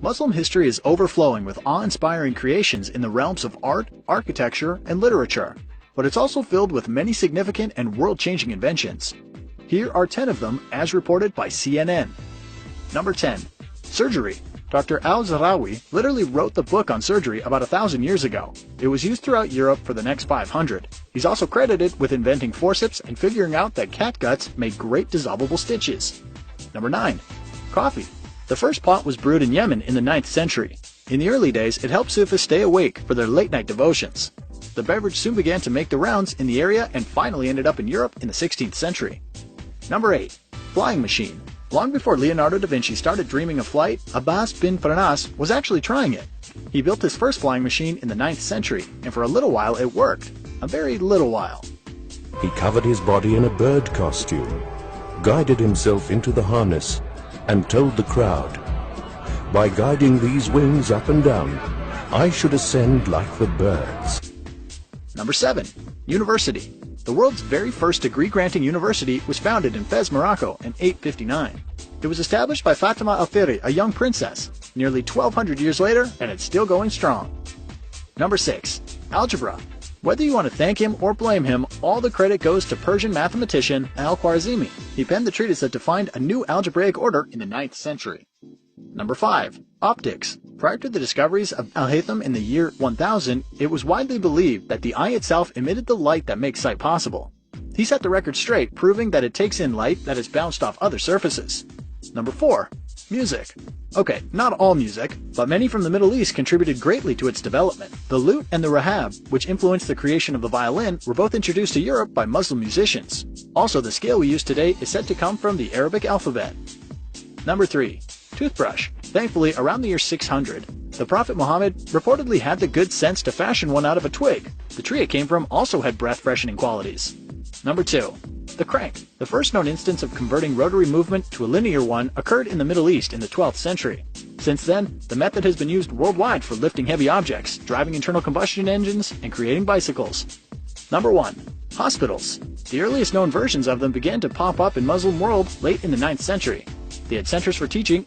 Muslim history is overflowing with awe-inspiring creations in the realms of art, architecture, and literature, but it's also filled with many significant and world-changing inventions. Here are 10 of them as reported by CNN. Number 10. Surgery. Dr. Al-Zahrawi literally wrote the book on surgery about 1,000 years ago. It was used throughout Europe for the next 500. He's also credited with inventing forceps and figuring out that cat guts made great dissolvable stitches. Number 9. Coffee. The first pot was brewed in Yemen in the 9th century. In the early days, it helped Sufis stay awake for their late-night devotions. The beverage soon began to make the rounds in the area and finally ended up in Europe in the 16th century. Number 8. Flying machine. Long before Leonardo da Vinci started dreaming of flight, Abbas bin Farnas was actually trying it. He built his first flying machine in the 9th century, and for a little while it worked. A very little while. He covered his body in a bird costume, guided himself into the harness, and told the crowd, "By guiding these wings up and down, I should ascend like the birds." Number 7. University. The world's very first degree-granting university was founded in Fez, Morocco in 859. It was established by Fatima al-Fihri, a young princess, nearly 1,200 years later, and it's still going strong. Number 6. Algebra. Whether you want to thank him or blame him, all the credit goes to Persian mathematician Al-Khwarizmi. He penned the treatise that defined a new algebraic order in the 9th century. Number 5. Optics. Prior to the discoveries of Al-Haytham in the year 1000, it was widely believed that the eye itself emitted the light that makes sight possible. He set the record straight, proving that it takes in light that is bounced off other surfaces. Number 4. Music. Okay, not all music, but many from the Middle East contributed greatly to its development. The lute and the rahab, which influenced the creation of the violin, were both introduced to Europe by Muslim musicians. Also, the scale we use today is said to come from the Arabic alphabet. Number 3. Toothbrush. Thankfully, around the year 600, the Prophet Muhammad reportedly had the good sense to fashion one out of a twig. The tree it came from also had breath-freshening qualities. Number 2. The crank. The first known instance of converting rotary movement to a linear one occurred in the Middle East in the 12th century. Since then, the method has been used worldwide for lifting heavy objects, driving internal combustion engines, and creating bicycles. Number 1. Hospitals. The earliest known versions of them began to pop up in Muslim world late in the 9th century. They had centers for teaching